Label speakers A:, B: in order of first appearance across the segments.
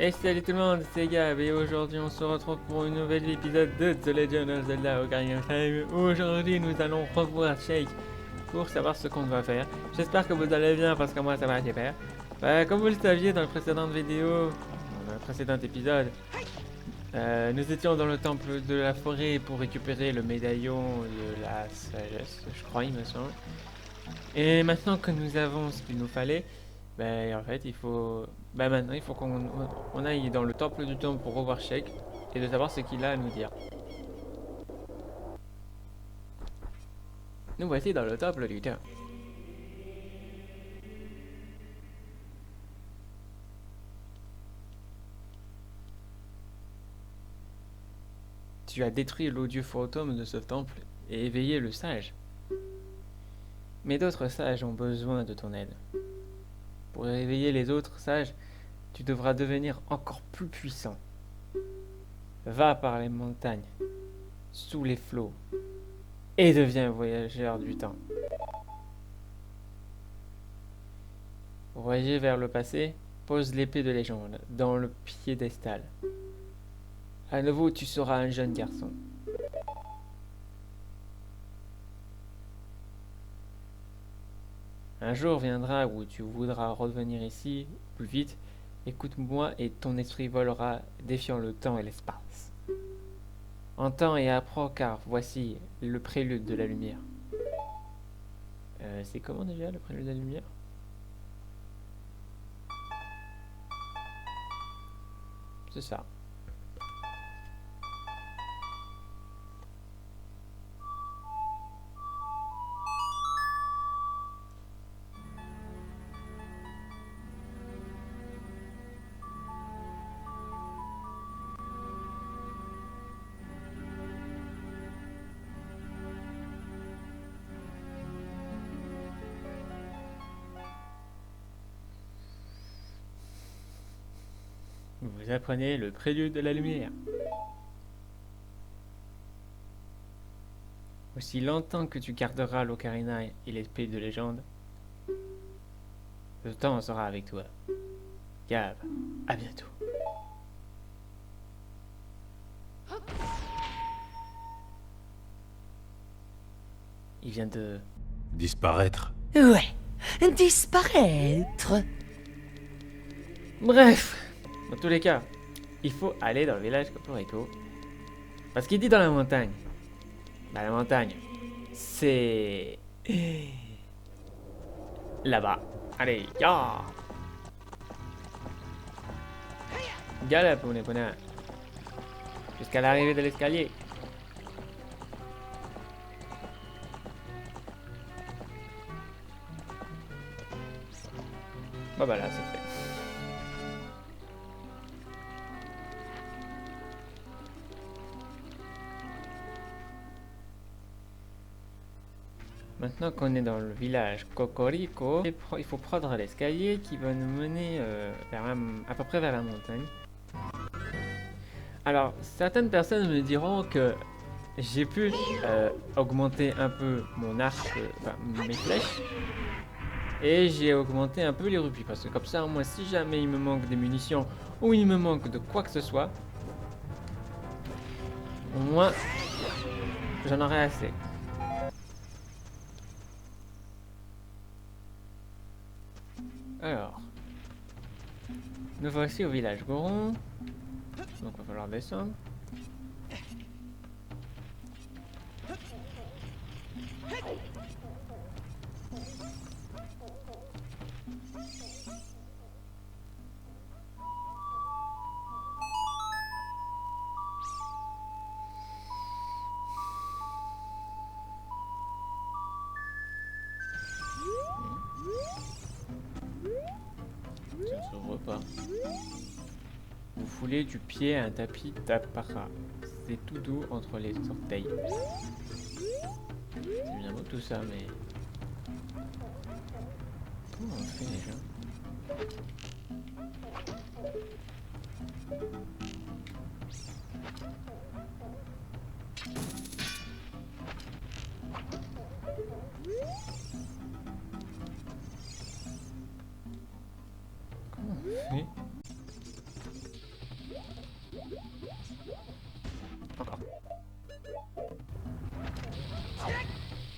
A: Et salut tout le monde, c'est Gab et aujourd'hui on se retrouve pour un nouvel épisode de The Legend of Zelda Ocarina of Time. Aujourd'hui nous allons revoir Shake pour savoir ce qu'on doit faire. J'espère que vous allez bien parce que moi ça va super. Comme vous le saviez dans la précédente vidéo, dans le précédent épisode, nous étions dans le temple de la forêt pour récupérer le médaillon de la sagesse, je crois il me semble. Et maintenant que nous avons ce qu'il nous fallait, en fait, maintenant, il faut qu'on aille dans le temple du temps pour revoir Sheik et de savoir ce qu'il a à nous dire. Nous voici dans le temple du temps. Tu as détruit l'odieux fantôme de ce temple et éveillé le sage. Mais d'autres sages ont besoin de ton aide. Pour réveiller les autres sages, tu devras devenir encore plus puissant. Va par les montagnes, sous les flots, et deviens un voyageur du temps. Pour voyager vers le passé, pose l'épée de légende dans le piédestal. À nouveau, tu seras un jeune garçon. Un jour viendra où tu voudras revenir ici plus vite. Écoute-moi et ton esprit volera, défiant le temps et l'espace. Entends et apprends car voici le prélude de la lumière. C'est comment déjà le prélude de la lumière? C'est ça. Vous apprenez le prélude de la lumière. Aussi longtemps que tu garderas l'ocarina et l'épée de légende, le temps sera avec toi. Gab, à bientôt. Il vient de...
B: Disparaître.
C: Ouais, disparaître.
A: Bref, dans tous les cas, il faut aller dans le village Cocorico. Parce qu'il dit dans la montagne. La montagne, c'est... là-bas. Allez, ya! Galope, mon épona. Jusqu'à l'arrivée de l'escalier. Bon bah là, c'est fait. Maintenant qu'on est dans le village Cocorico, il faut prendre l'escalier qui va nous mener à peu près vers la montagne. Alors, certaines personnes me diront que j'ai pu augmenter un peu mon arc, mes flèches, et j'ai augmenté un peu les rubis, parce que comme ça, moi, si jamais il me manque des munitions ou il me manque de quoi que ce soit, au moins, j'en aurai assez. Alors, nous voici au village Goron. Donc il va falloir descendre. Ça ne s'ouvre pas. Vous foulez du pied à un tapis d'apparat. C'est tout doux entre les orteils. C'est bien beau tout ça, mais... comment on fait déjà? Comment on fait?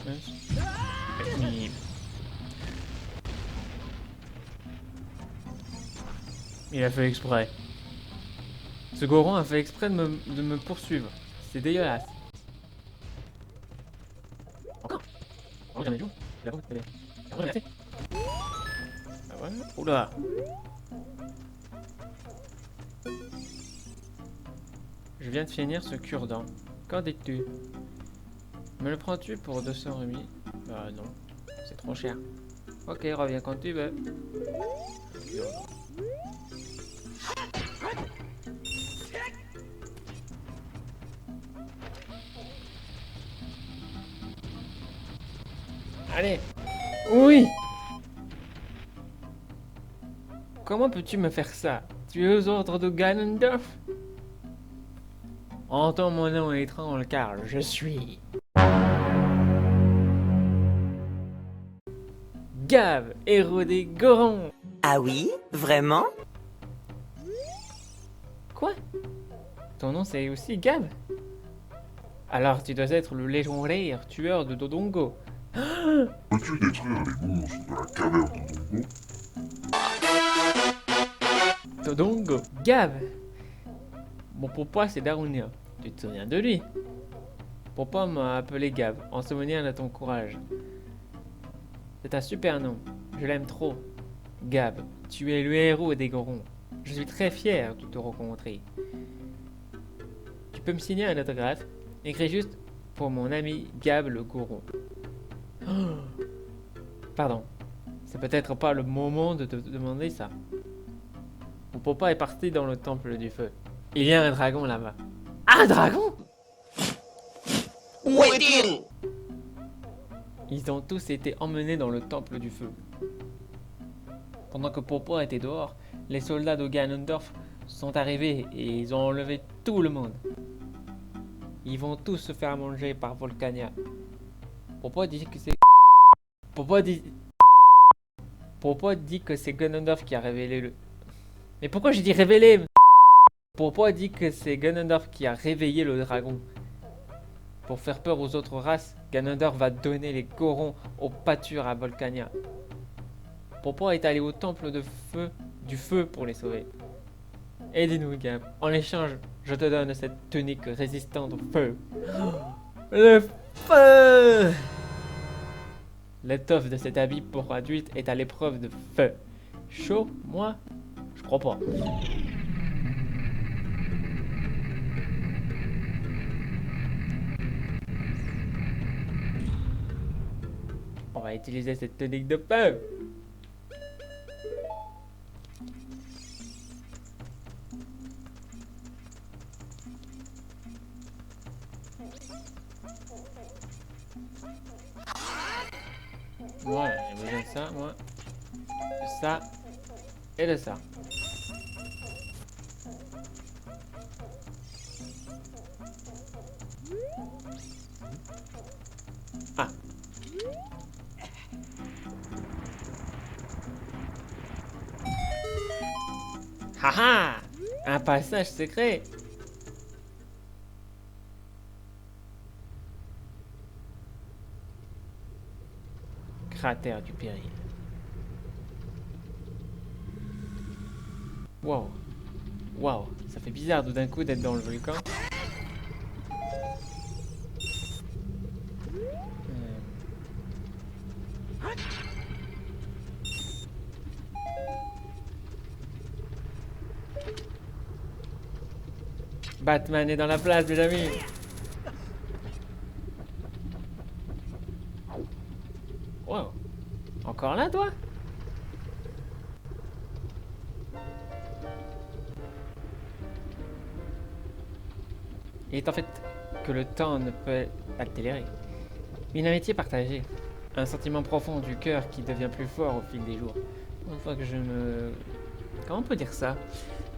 A: Mais... Il a fait exprès. Ce Goron a fait exprès de me poursuivre. C'est dégueulasse. Encore. Oh, j'en ai joué. Ah ouais. Oula. Je viens de finir ce cure-dent. Qu'en dis-tu? Me le prends-tu pour 200 remis? Bah non, c'est trop cher. Ok, reviens quand tu veux. Allez. Oui. Comment peux-tu me faire ça? Tu es aux ordres de Ganondorf? Entends mon nom étrange car je suis... Gav, héros des Gorons.
C: Ah oui? Vraiment?
A: Quoi? Ton nom c'est aussi Gav? Alors tu dois être le légendaire tueur de Dodongo.
B: Peux-tu détruire les monstres de la caverne de Dongo?
A: Dodongo, Gav. Mon papa c'est Darunia. Tu te souviens de lui? Papa m'a appelé Gav en souvenir de ton courage. C'est un super nom. Je l'aime trop. Gab, tu es le héros des Gorons. Je suis très fier de te rencontrer. Tu peux me signer un autographe? Écris juste pour mon ami Gab le Goron. Oh, pardon. C'est peut-être pas le moment de te demander ça. Mon papa est parti dans le temple du feu. Il y a un dragon là-bas. Un dragon?
C: Où est-il?
A: Ils ont tous été emmenés dans le temple du feu. Pendant que Popo était dehors, les soldats de Ganondorf sont arrivés et ils ont enlevé tout le monde. Ils vont tous se faire manger par Volcania. Popo dit que c'est... Popo dit que c'est Ganondorf qui a révélé le... Mais pourquoi j'ai dit révélé? Popo dit que c'est Ganondorf qui a réveillé le dragon. Pour faire peur aux autres races, Ganondorf va donner les Gorons au pâture à Volcania. Popo est allé au temple du feu pour les sauver. Aidez-nous, Gab. En échange, je te donne cette tunique résistante au feu. Le feu! L'étoffe de cet habit pour adulte est à l'épreuve de feu. Chaud, moi? Je crois pas. On va utiliser cette tunique de feu. Voilà, j'ai besoin de ça, moi. De ça. Et de ça. Ah. Haha! Un passage secret! Cratère du péril. Wow. Wow. Ça fait bizarre tout d'un coup d'être dans le volcan. Batman est dans la place, mes amis. Wow. Encore là, toi? Il est en fait que le temps ne peut accélérer. Une amitié partagée. Un sentiment profond du cœur qui devient plus fort au fil des jours. Une fois que je me... Comment on peut dire ça?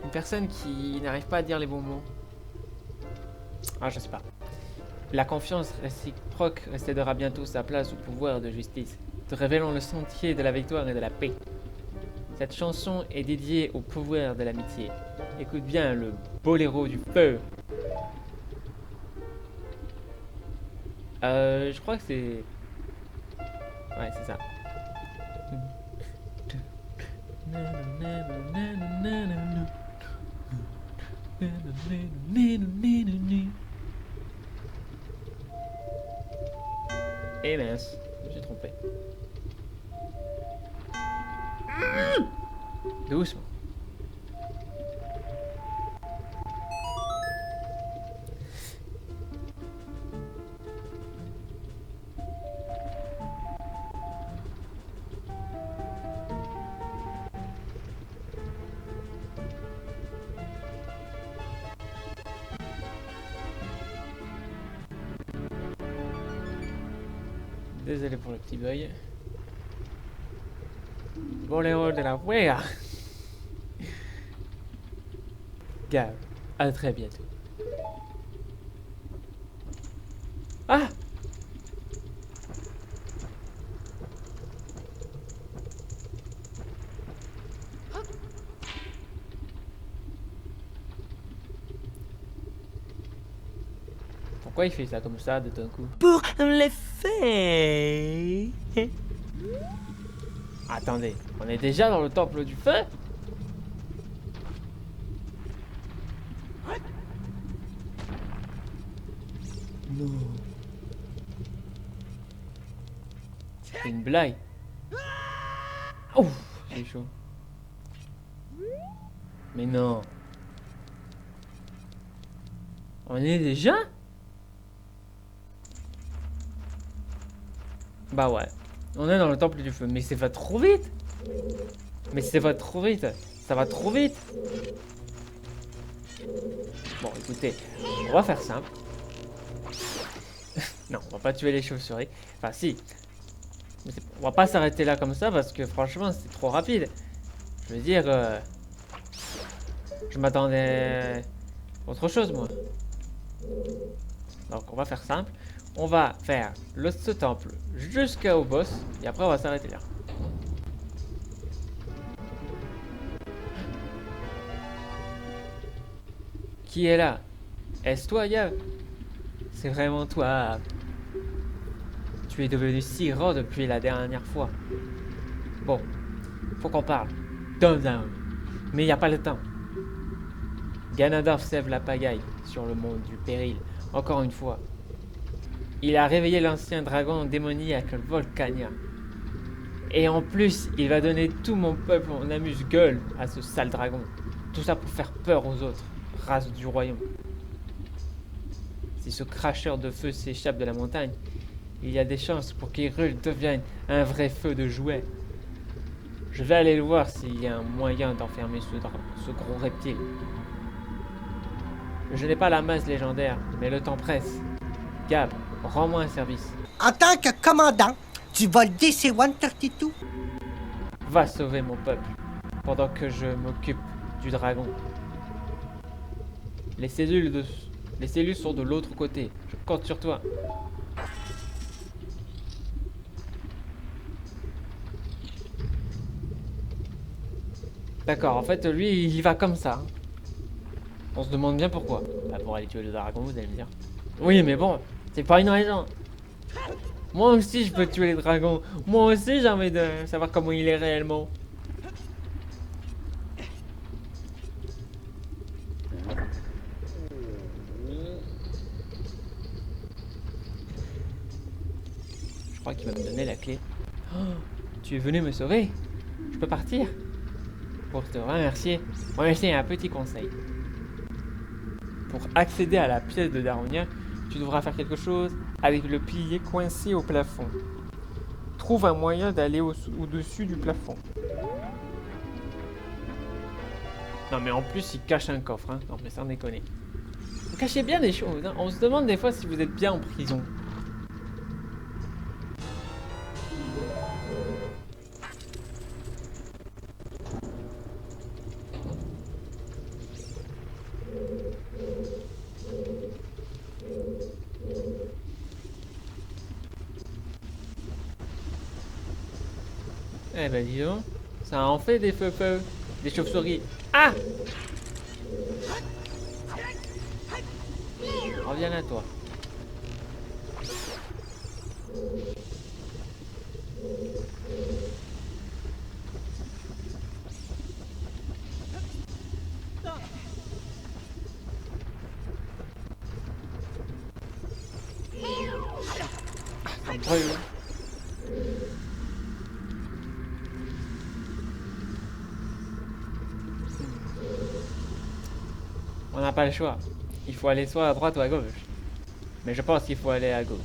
A: Une personne qui n'arrive pas à dire les bons mots. Ah, je sais pas. La confiance réciproque cédera bientôt sa place au pouvoir de justice, te révélant le sentier de la victoire et de la paix. Cette chanson est dédiée au pouvoir de l'amitié. Écoute bien le boléro du feu. Je crois que c'est Ouais, c'est ça. Et mince, je me suis trompé. Doucement. Désolé pour le petit bug. Boléro de la wea. Gab, à très bientôt. Ah! Pourquoi il fait ça comme ça de d'un coup?
C: Pour l'effet.
A: Attendez, on est déjà dans le temple du feu? Non. C'est une blague. Oh, c'est chaud. Mais non. On est déjà? Bah ouais. On est dans le temple du feu. Mais c'est va trop vite. Mais c'est va trop vite. Ça va trop vite. Bon, écoutez, on va faire simple. Non, on va pas tuer les chauves-souris. Enfin, si. Mais on va pas s'arrêter là comme ça parce que franchement, c'est trop rapide. Je veux dire, je m'attendais à autre chose, moi. Donc, on va faire simple. On va faire ce temple jusqu'au boss. Et après, on va s'arrêter là. Qui est là? Est-ce toi, Yav? C'est vraiment toi. Tu es devenu si grand depuis la dernière fois. Bon, faut qu'on parle. Down. Mais il n'y a pas le temps. Ganondorf sève la pagaille sur le monde du péril. Encore une fois. Il a réveillé l'ancien dragon démoniaque Volcania. Et en plus, il va donner tout mon peuple en amuse-gueule à ce sale dragon. Tout ça pour faire peur aux autres races du royaume. Si ce cracheur de feu s'échappe de la montagne, il y a des chances pour qu'Hyrule devienne un vrai feu de jouet. Je vais aller le voir s'il y a un moyen d'enfermer ce gros reptile. Je n'ai pas la masse légendaire, mais le temps presse. Gab, rends-moi un service.
D: En tant que commandant du vol DC-132,
A: Va sauver mon peuple, pendant que je m'occupe du dragon. Les cellules sont de l'autre côté. Je compte sur toi. D'accord, en fait, lui, il va comme ça. On se demande bien pourquoi. Bah, pour aller tuer le dragon, vous allez me dire. Oui, mais bon, c'est pas une raison. Moi aussi, je peux tuer les dragons. Moi aussi, j'ai envie de savoir comment il est réellement. Je crois qu'il va me donner la clé. Oh, tu es venu me sauver? Je peux partir? Pour te remercier, moi j'ai un petit conseil. Pour accéder à la pièce de Daronia, tu devras faire quelque chose avec le pilier coincé au plafond. Trouve un moyen d'aller au-dessus du plafond. Non mais en plus il cache un coffre, hein. Non mais sans déconner. Vous cachez bien des choses, hein. On se demande des fois si vous êtes bien en prison. Eh ben dis donc, ça en fait des feux, des chauves-souris. Ah! Reviens à toi. Oui. On n'a pas le choix. Il faut aller soit à droite ou à gauche. Mais je pense qu'il faut aller à gauche.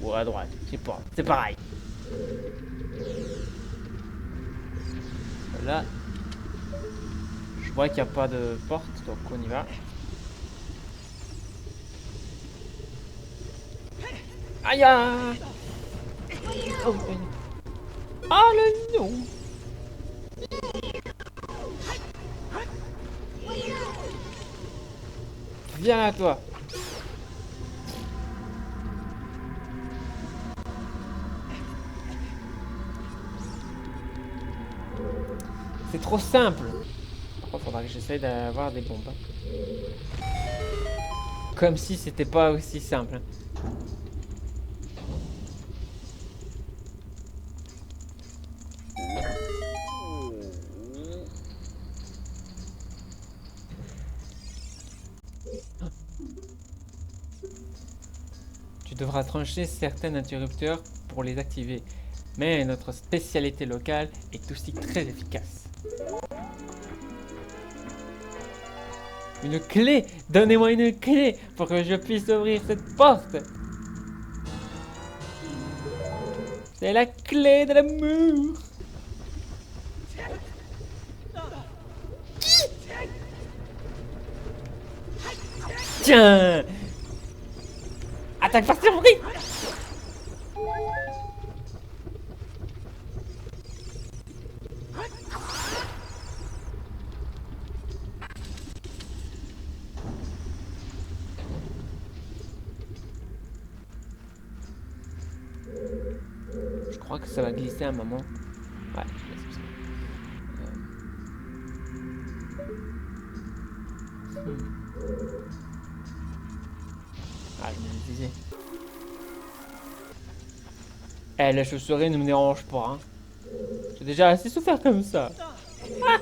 A: Ou à droite. Je sais pas. C'est pareil. Là. Je vois qu'il n'y a pas de porte. Donc on y va. Aïe! Oh, ah le non! Viens là toi! C'est trop simple! Par contre, faudra que j'essaye d'avoir des bombes. Comme si c'était pas aussi simple. Tu devras trancher certains interrupteurs pour les activer. Mais notre spécialité locale est aussi très efficace. Une clé! Donnez-moi une clé pour que je puisse ouvrir cette porte! C'est la clé de l'amour! Tiens! Attaque par surprise! Je crois que ça va glisser un moment. Ouais, c'est ça. Ah, je me le disais. Eh, la chauve-souris ne me dérange pas. Hein. J'ai déjà assez souffert comme ça. Ah!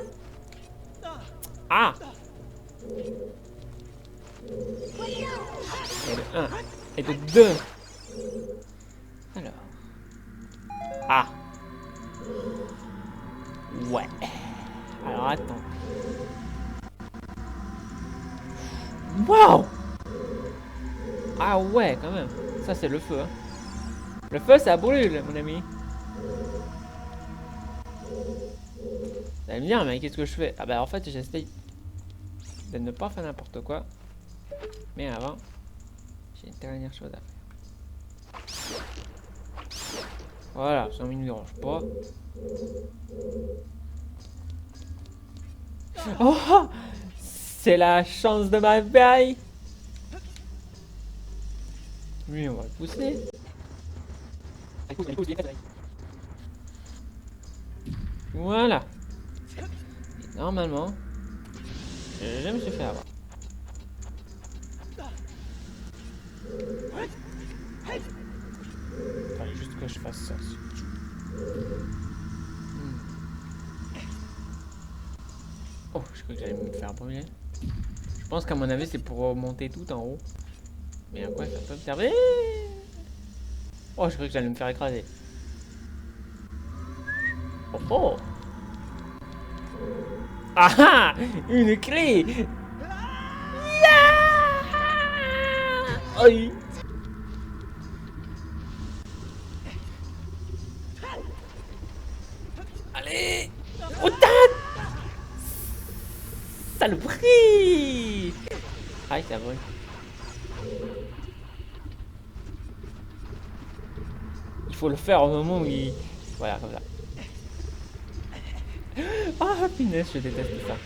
A: Ah! Et de 1. Et de 2. Alors. Ah! Ouais. Alors attends. Waouh! Ah ouais, quand même. Ça, c'est le feu. Hein. Le feu, ça brûle, mon ami. Vous allez me dire, mais qu'est-ce que je fais? Ah bah en fait, j'essaye de ne pas faire n'importe quoi. Mais avant, j'ai une dernière chose à faire. Voilà, ça ne me dérange pas. Oh! C'est la chance de ma vie! Lui, on va le pousser. Voilà. Et normalement, je me suis fait avoir. Fallait juste que je fasse ça. Oh, je crois que j'allais me faire brûler. Je pense qu'à mon avis, c'est pour monter tout en haut. Mais à quoi ça peut me servir? Oh, je crois que j'allais me faire écraser. Oh oh! Ah ah! Une clé! Yeah! Aïe! Allez! Autant! Saloperie! Aïe, ça brûle. Il faut le faire au moment où il... Voilà, comme ça. Ah, punaise, je déteste ça.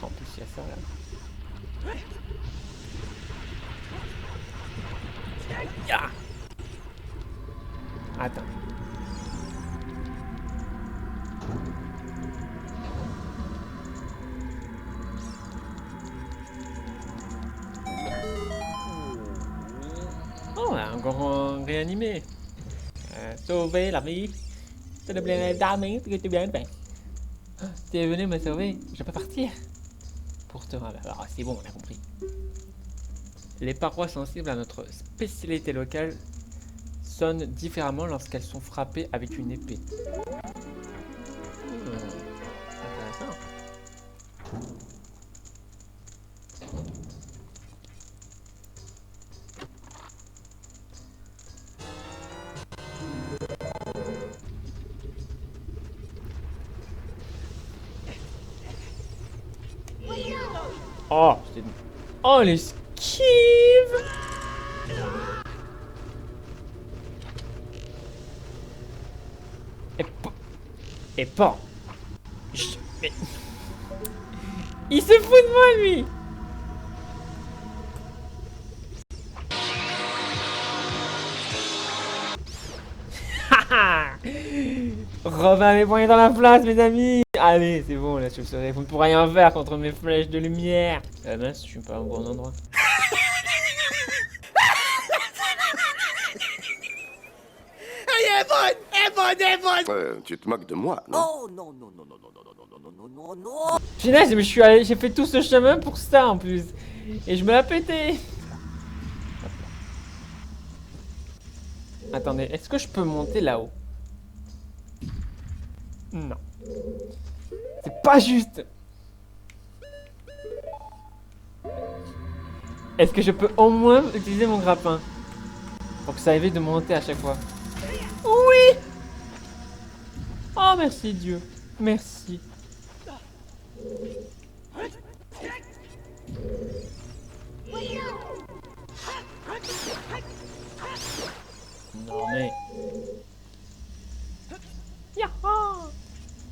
A: En plus, il y a ça, là. Ya! Attends. Oh, encore réanimé. Sauver la vie. C'est le bien d'âme que tu viens de faire. Tu es venu me sauver. Je peux partir. Pour te rendre. Alors, c'est bon, on a compris. Les parois sensibles à notre spécialité locale sonnent différemment lorsqu'elles sont frappées avec une épée. Intéressant. Oh, oh, l'esquive! Et pas. Mais... Il se fout de moi, lui! Robin mes poings dans la place, mes amis! Allez, c'est bon, la chauve-souris, vous ne pourrez rien faire contre mes flèches de lumière! Ah mince, je suis pas au bon endroit.
E: Tu te moques de moi, non?
C: Oh non, non, non, non, non, non, non, non, non, non, non, non.
A: Punaise, mais je suis allé, j'ai fait tout ce chemin pour ça en plus. Et je me l'ai pété. Attendez, est-ce que je peux monter là-haut? Non. C'est pas juste. Est-ce que je peux au moins utiliser mon grappin pour que ça évite de monter à chaque fois? Oui! Oh merci Dieu. Merci. Non mais... Yaha!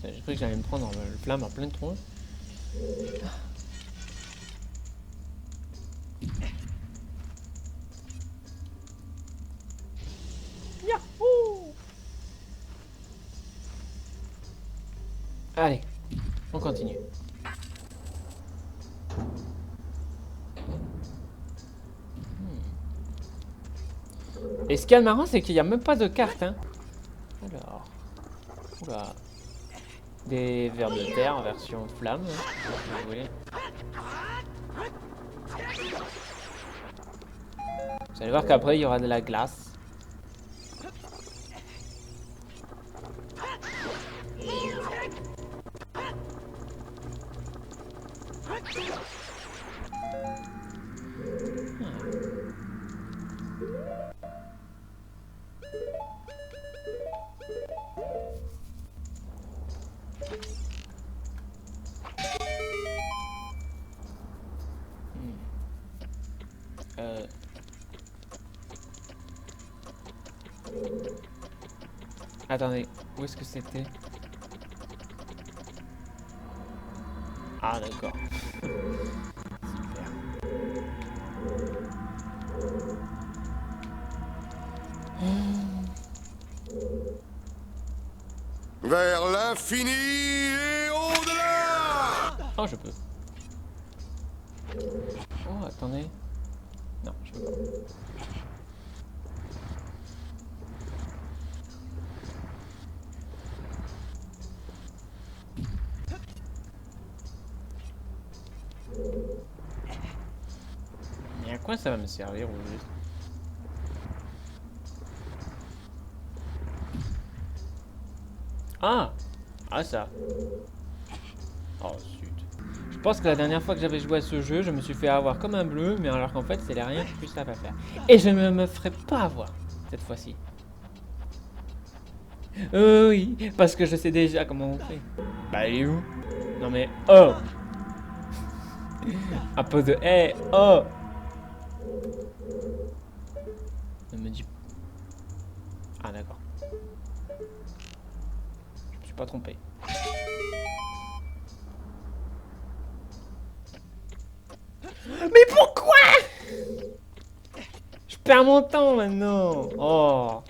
A: J'ai cru que j'allais me prendre le flamme en pleine tronche. Yahoo! Allez, on continue. Et ce qui est marrant, c'est qu'il n'y a même pas de carte, hein. Alors... Oula. Des vers de terre en version flamme, hein, si vous voulez. Vous allez voir qu'après, il y aura de la glace. Attendez, où est-ce que c'était? Ah d'accord. Super.
E: Vers l'infini et au-delà!
A: Oh, je peux. Oh, attendez. Non, je peux pas. Mais à quoi ça va me servir au juste? Ah! Ah ça! Oh zut! Je pense que la dernière fois que j'avais joué à ce jeu, je me suis fait avoir comme un bleu, mais alors qu'en fait, c'est rien que ça va faire. Et je ne me ferai pas avoir cette fois-ci. Oui, parce que je sais déjà comment on fait. Bah, il est où? Non mais, oh! Un peu de hey, oh! Ne me dis... Ah d'accord. Je me suis pas trompé. Mais pourquoi? Je perds mon temps maintenant. Oh.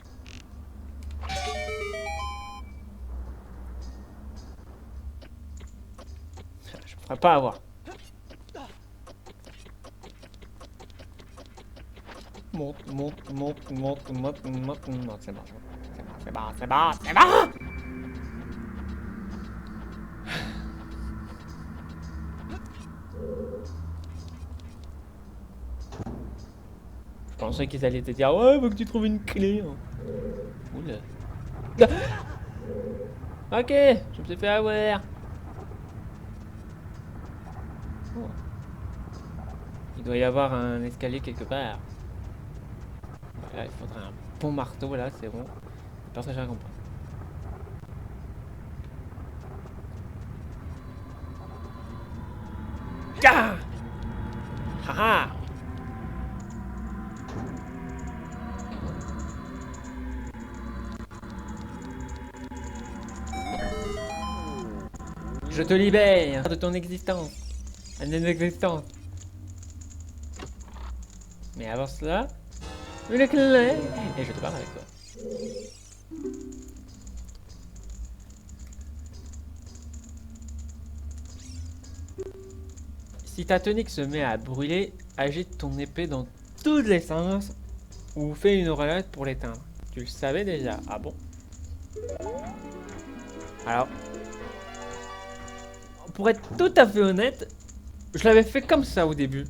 A: Je me ferai pas avoir. Monte, monte, monte, monte, monte, monte, monte. C'est bon, c'est bon, c'est bon, c'est bon. Je pensais qu'ils allaient te dire ouais, faut que tu trouves une clé. Hein. Oula. Ok, je me suis fait avoir. Oh. Il doit y avoir un escalier quelque part. Là, il faudrait un bon marteau, là, c'est bon. Le personnage à comprendre. Ah! Haha! Je te libère de ton existence. Un existence. Mais avant cela, une clé. Et je te parle avec toi. Si ta tunique se met à brûler, agite ton épée dans tous les sens ou fais une relate pour l'éteindre. Tu le savais déjà? Ah bon? Alors, pour être tout à fait honnête, je l'avais fait comme ça au début.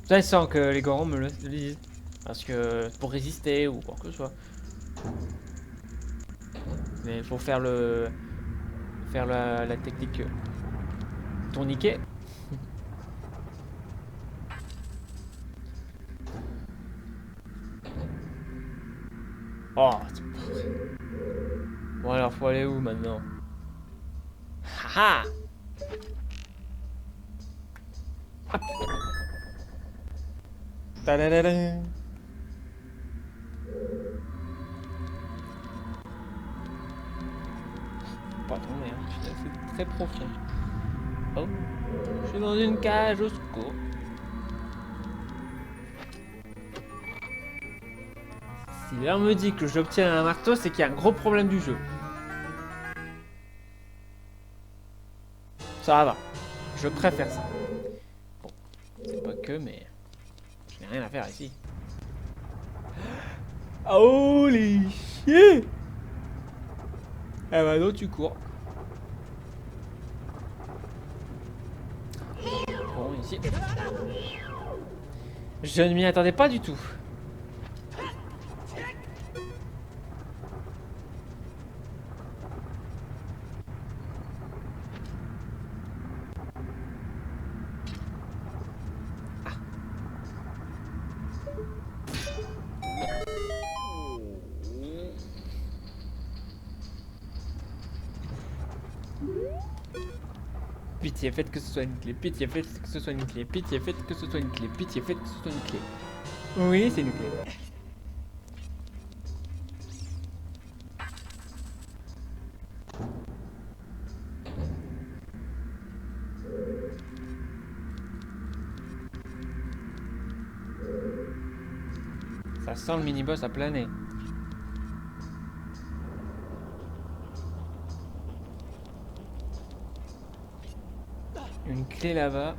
A: Ça sent que les gorons me le disent. Parce que c'est pour résister ou quoi que ce soit. Mais il faut faire la technique tourniquet. Oh, c'est pas vrai. Bon alors faut aller où maintenant? Haha. Hop. Tadadadam. Pas tomber, hein. C'est très profond. Oh, je suis dans une cage au secours. Si l'heure me dit que j'obtiens un marteau, c'est qu'il y a un gros problème du jeu. Ça va. Je préfère ça. Bon, c'est pas que, mais je n'ai rien à faire ici. Holy shit! Ah bah non, tu cours. Bon, ici. Je ne m'y attendais pas du tout. Pitié, faites que ce soit une clé. Pitié, faites que ce soit une clé. Pitié, faites que ce soit une clé. Pitié, faites que ce soit une clé. Oui, c'est une clé. Ça sent le mini-boss à planer. Une clé là-bas.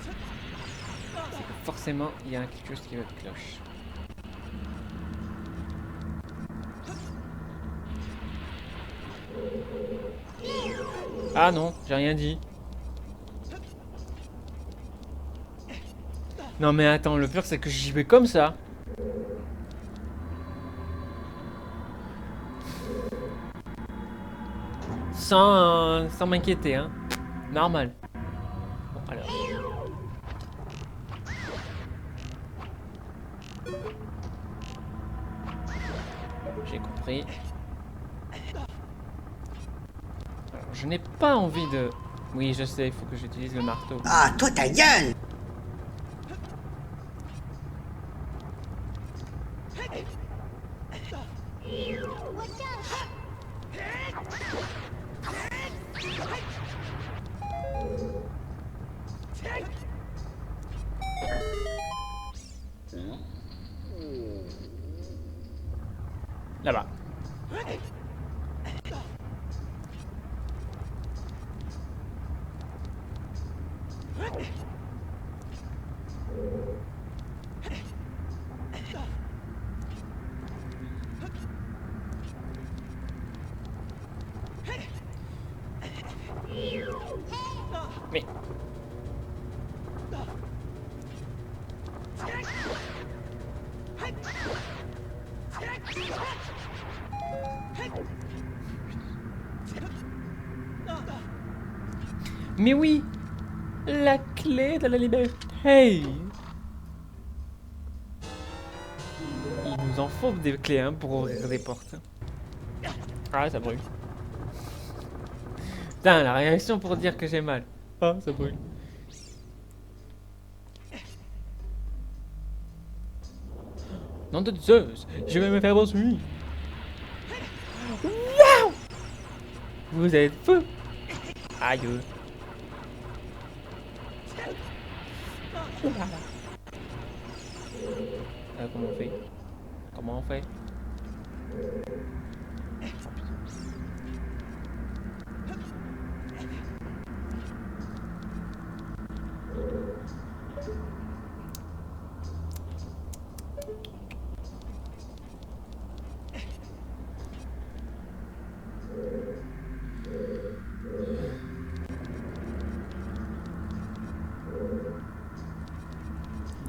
A: C'est que forcément, il y a quelque chose qui va de cloche. Ah non, j'ai rien dit. Non mais attends, le pire c'est que j'y vais comme ça. Sans m'inquiéter, hein. Normal. Bon, alors. J'ai compris. Alors, je n'ai pas envie de... Oui, je sais, il faut que j'utilise le marteau.
D: Ah, toi ta gueule!
A: Là-bas. Mais... Mais oui, la clé de la liberté. Il nous en faut des clés hein, pour ouvrir des portes. Ah, ça brûle. Putain, la réaction pour dire que j'ai mal. Ah, ça brûle. Nom de Zeus, je vais me faire poursuivre. Wow! Vous êtes fou. Aïe. Comment on fait? Comment on fait?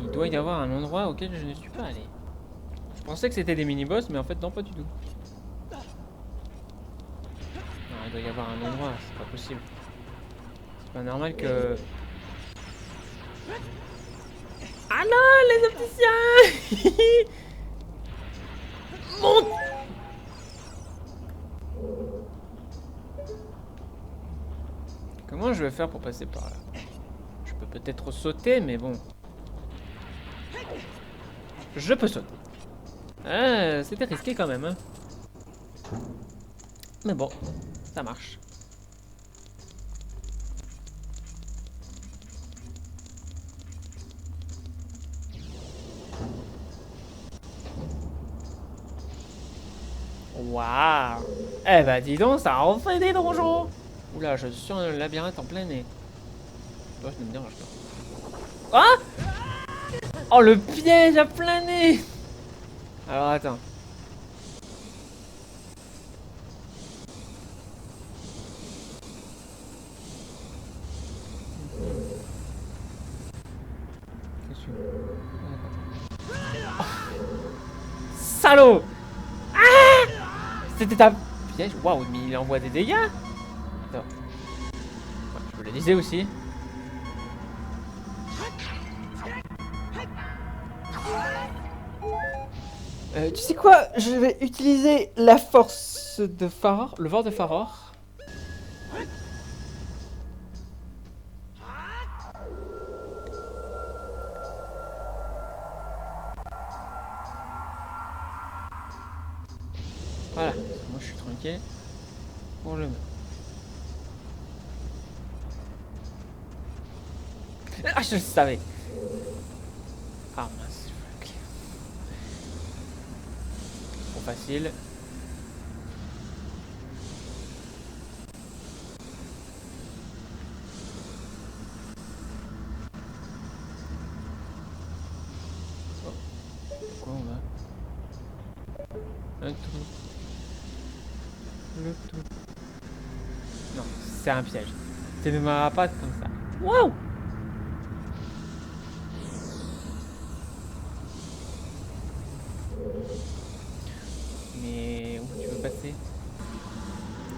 A: Il doit y avoir un endroit auquel je ne suis pas allé. Je pensais que c'était des mini-boss, mais en fait non, pas du tout. Non, il doit y avoir un endroit, c'est pas possible. C'est pas normal que... Ah non, les opticiens. Monte. Comment je vais faire pour passer par là? Je peux peut-être sauter, mais bon. Je peux sauter. Ah, c'était risqué quand même, hein. Mais bon, ça marche. Waouh! Eh bah dis donc, ça en fait des donjons! Oula, je suis sur un labyrinthe en plein nez. Oh, je ne me dérange pas. Ah! Oh, le piège à plein nez! Alors attends. Oh. Salaud! Ah! C'était un piège. Waouh, mais il envoie des dégâts. Attends. Ouais, je peux le liser aussi. Tu sais quoi? Je vais utiliser la force de Faror, le vent de Faror. Voilà, moi je suis tranquille. Pour le... Ah, je le savais. Ah mince, trop facile. Oh. Quoi on va? Un trou. Le tout. Non, c'est un piège. Tu ne m'auras pas comme ça. Waouh! Mais où tu veux passer?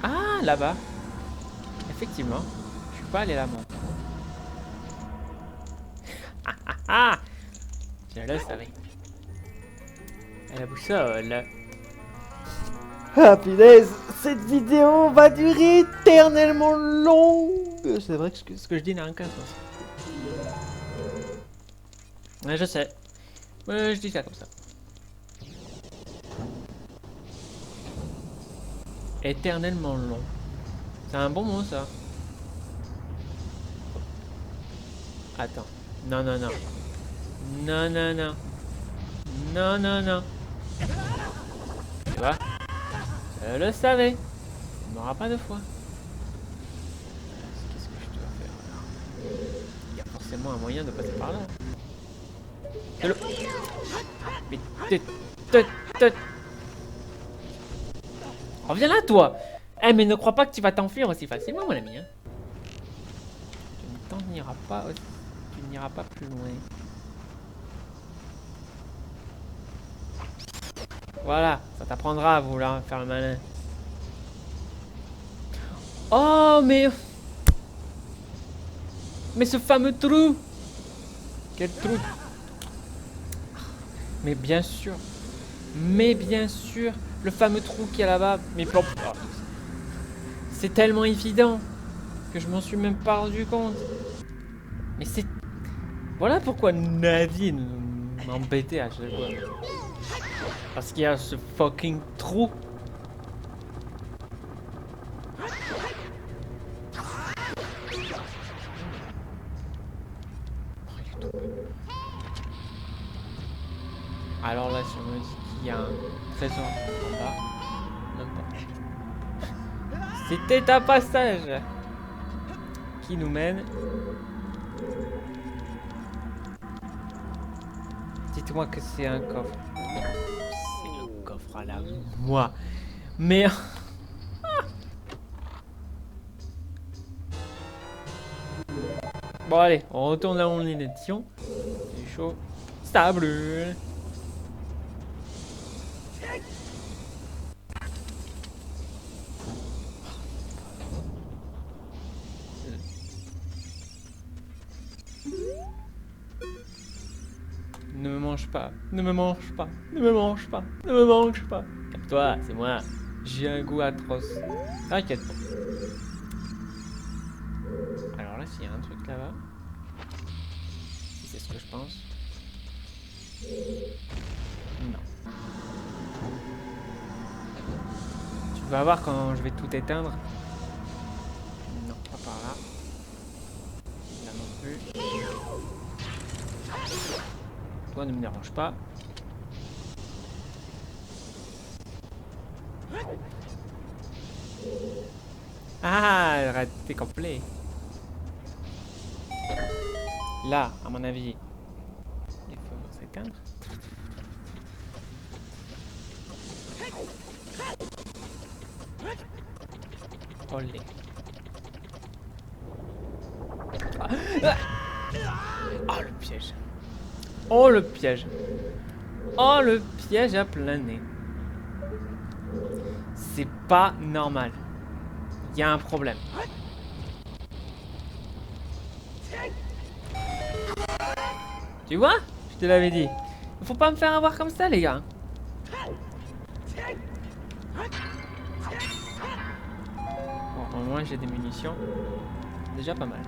A: Ah, là-bas. Effectivement. Je suis pas allé là, moi. Ah ah ah! Je le savais. Et la boussole. Ah, punaise! Cette vidéo va durer éternellement long! C'est vrai que ce que je dis n'a aucun sens. Ouais, je sais. Ouais, je dis ça comme ça. Éternellement long. C'est un bon mot, ça. Attends. Non, non, non. Non, non, non. Non, non, non. Tu vois? Je le savais. Il n'aura pas de foi. Qu'est-ce que je dois faire alors? Il y a forcément un moyen de passer par là. Hello. Mais reviens là, toi. Eh, mais ne crois pas que tu vas t'enfuir aussi facilement, mon ami. Hein. Tu ne t'en iras pas aussi. Tu n'iras pas plus loin. Voilà, ça t'apprendra à vouloir faire le malin. Oh, mais... Mais ce fameux trou! Quel trou! Mais bien sûr! Mais bien sûr! Le fameux trou qu'il y a là-bas! Mais plomb... C'est tellement évident que je m'en suis même pas rendu compte. Mais c'est... Voilà pourquoi Navi m'embêtait à chaque fois. Parce qu'il y a ce fucking trou. Alors là, si on me dit qu'il y a un trésor en bas, même pas. C'était un passage qui nous mène. Dites-moi que c'est un coffre. C'est le coffre à la moi. Mais... Bon allez, on retourne là où on est. C'est chaud. Ça brûle. Ne me mange pas, ne me mange pas, ne me mange pas, ne me mange pas. Calme-toi, c'est moi. J'ai un goût atroce. T'inquiète pas. Alors là, s'il y a un truc là-bas, si c'est ce que je pense. Non. Tu vas voir quand je vais tout éteindre. Non, pas par là. Là non plus. Toi, ne me dérange pas. Ah, raté complet. Là, à mon avis, il faut s'éteindre. Olé. Oh, le piège. Oh, le piège. Oh, le piège à plein nez. C'est pas normal. Il y a un problème. Tu vois? Je te l'avais dit. Faut pas me faire avoir comme ça, les gars. Bon, au moins j'ai des munitions. Déjà pas mal.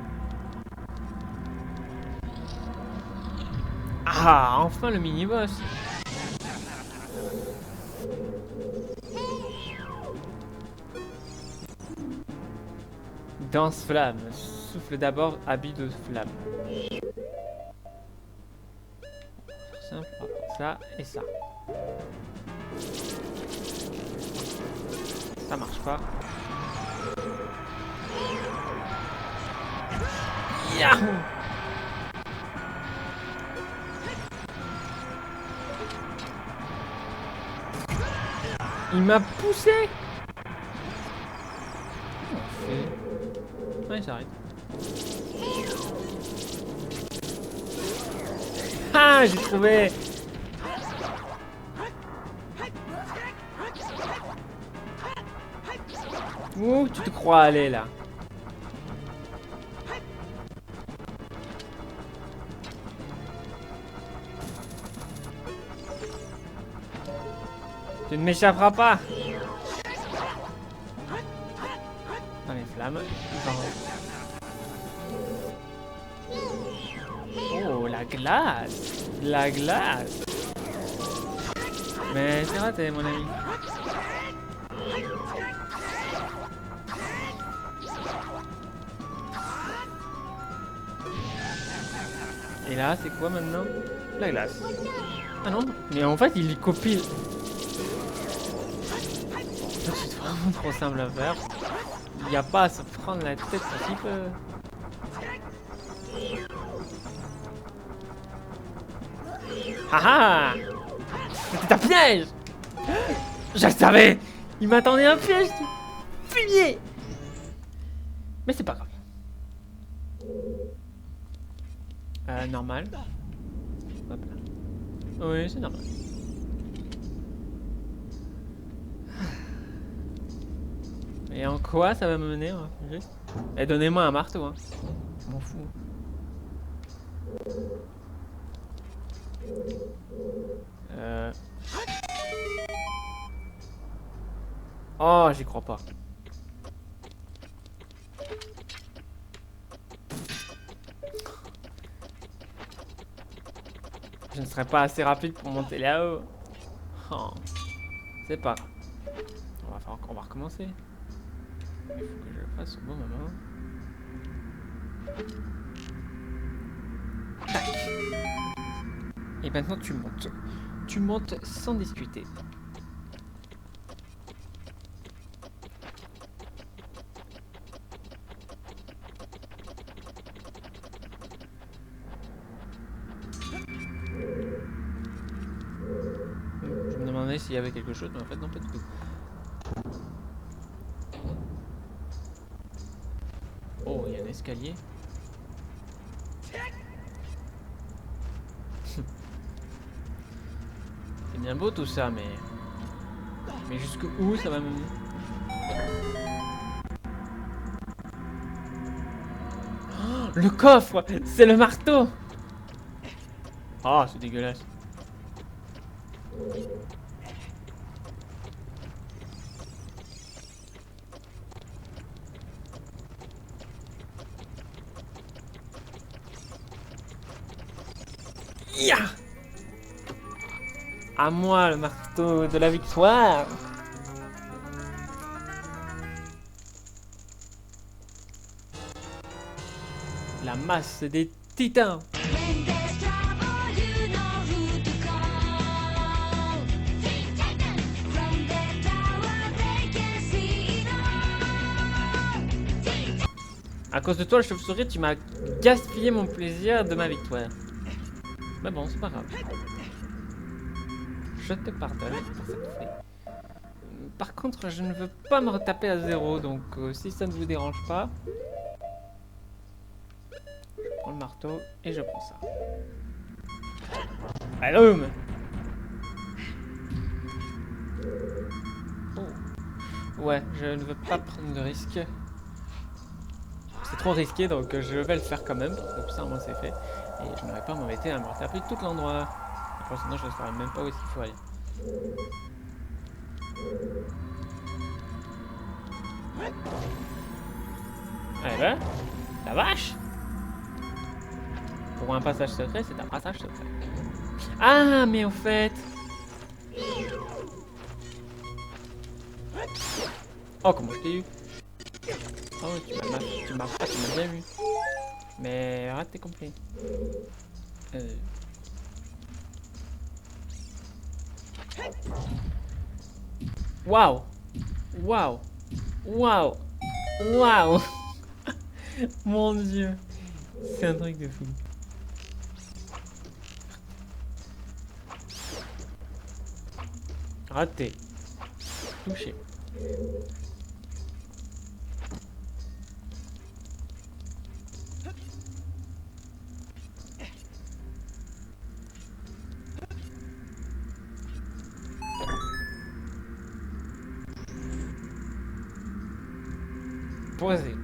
A: Ah, enfin le mini-boss. Danse flamme. Souffle d'abord, habit de flamme. Simple, on va prendre ça et ça. Ça marche pas. Yahoo! Il m'a poussé. Ouais, j'arrête. Ah, j'ai trouvé. Où tu te crois aller là? Tu ne m'échapperas pas. Dans les flammes. Oh, la glace. La glace. Mais c'est raté, mon ami. Et là, c'est quoi maintenant? La glace. Ah non, mais en fait, il copie. C'est vraiment trop simple à faire. Il n'y a pas à se prendre la tête un petit peu. Haha! C'était un piège! Je le savais! Il m'attendait un piège du fumier! Mais c'est pas grave. Normal. Hop là. Oui, c'est normal. Et en quoi ça va me mener, hein, juste? Et donnez-moi un marteau, hein. Je m'en fous. Oh, j'y crois pas. Je ne serai pas assez rapide pour monter là-haut. Oh. C'est pas grave. On va recommencer. Il faut que je le fasse au bon moment. Tac. Et maintenant tu montes. Tu montes sans discuter. Je me demandais s'il y avait quelque chose, mais en fait non, pas du tout. Oh, il y a un escalier. C'est bien beau tout ça, mais jusqu'où ça va me mener? Oh, le coffre, c'est le marteau. Oh, c'est dégueulasse. Ya! À moi le marteau de la victoire. La masse des titans. À cause de toi, le chauve-souris, tu m'as gaspillé mon plaisir de ma victoire. Mais bon, c'est pas grave. Je te pardonne pour cette fois. Par contre, je ne veux pas me retaper à 0, donc si ça ne vous dérange pas, je prends le marteau et je prends ça. Allume! Oh. Ouais, je ne veux pas prendre de risque. C'est trop risqué, donc je vais le faire quand même, comme ça au moins c'est fait. Et je n'aurais pas à m'embêter à me retaper tout l'endroit. Sinon je ne saurais même pas où est-ce qu'il faut aller. Allez ben, la vache! Pour un passage secret, c'est un passage secret. Ah, mais en fait... Oh, comment je t'ai eu? Oh, tu m'as bien vu. Mais arrête tes complets. Waouh! Waouh! Waouh! Waouh! Mon Dieu! C'est un truc de fou. Raté. Touché. Posé.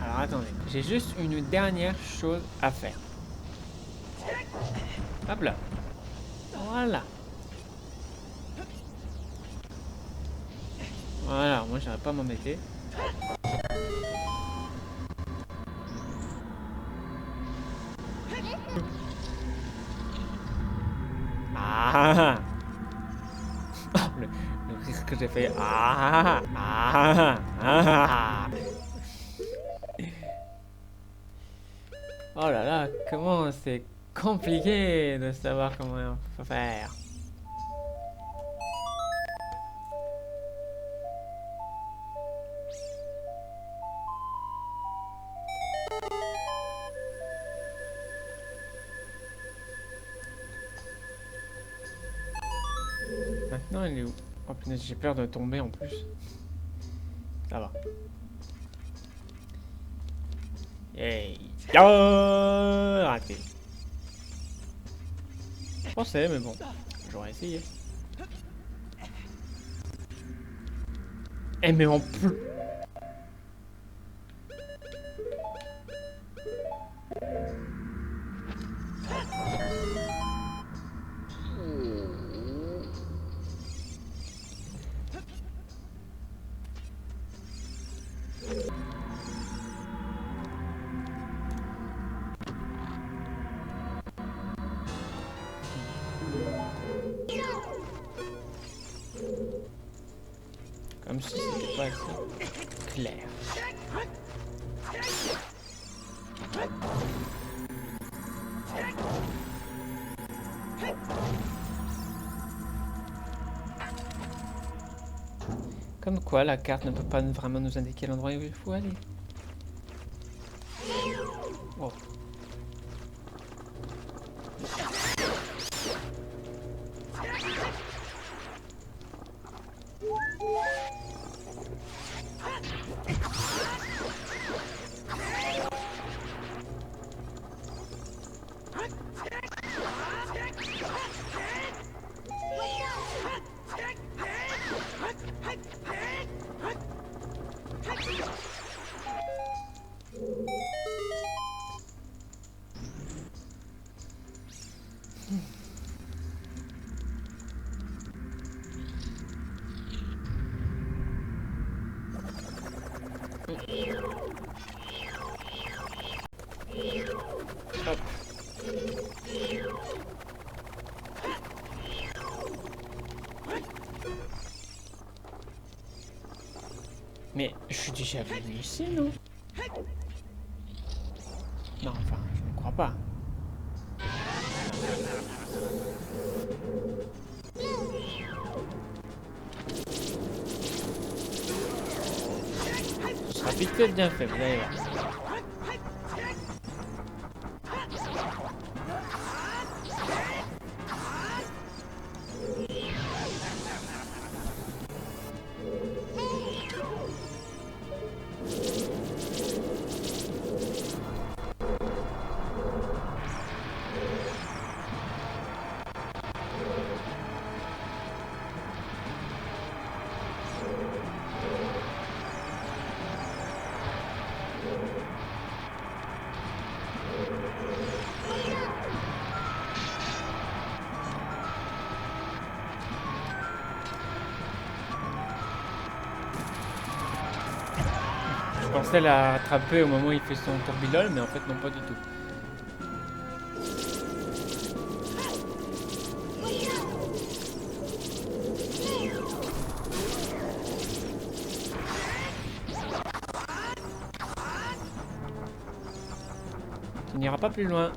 A: Alors attendez, j'ai juste une dernière chose à faire. Hop là. Voilà. Voilà, moi j'arrive pas à m'embêter. Ah, le risque que j'ai fait. Oh là là, comment c'est compliqué de savoir comment il faut faire. Maintenant, elle est où? Oh punaise, j'ai peur de tomber en plus. Ça va. Hey, raté. Je pensais, mais bon, j'aurais essayé. Eh, mais en plus. Comme si c'était pas assez clair. Comme quoi, la carte ne peut pas vraiment nous indiquer l'endroit où il faut aller. Oh. Hop. Mais je suis déjà venu ici, non? Non, enfin, je ne crois pas. Ce sera vite fait bien fait, vous allez voir. Je pensais la rattraper au moment où il fait son tourbillon, mais en fait non, pas du tout. Tu n'iras pas plus loin.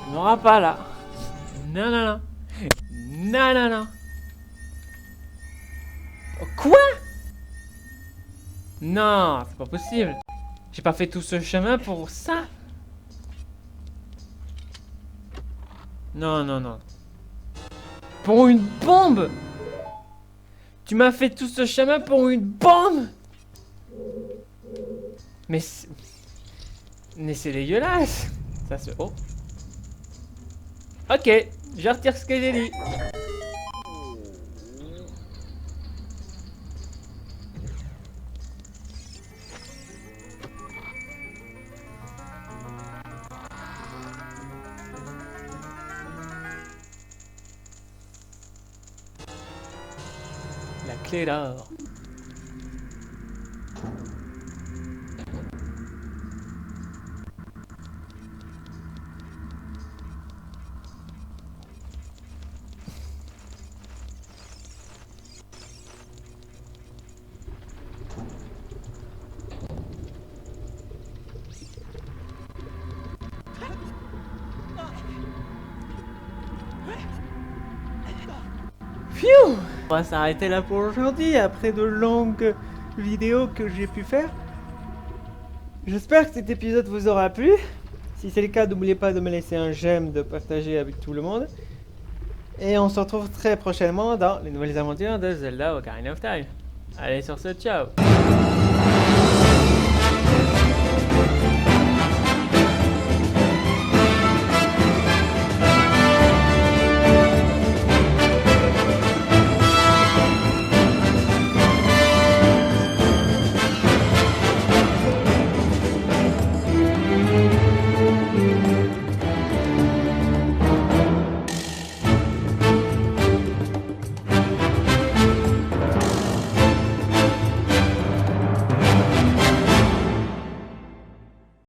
A: On n'aura pas là. Non, non, non. Non, non, non. Oh, quoi? Non, c'est pas possible. J'ai pas fait tout ce chemin pour ça. Non, non, non. Pour une bombe? Tu m'as fait tout ce chemin pour une bombe? Mais c'est dégueulasse. Ça se... Oh. Ok, je retire ce que j'ai dit. La clé d'or. Pfiou! On va s'arrêter là pour aujourd'hui, après de longues vidéos que j'ai pu faire. J'espère que cet épisode vous aura plu. Si c'est le cas, n'oubliez pas de me laisser un j'aime, de partager avec tout le monde. Et on se retrouve très prochainement dans les nouvelles aventures de Zelda Ocarina of Time. Allez sur ce, ciao!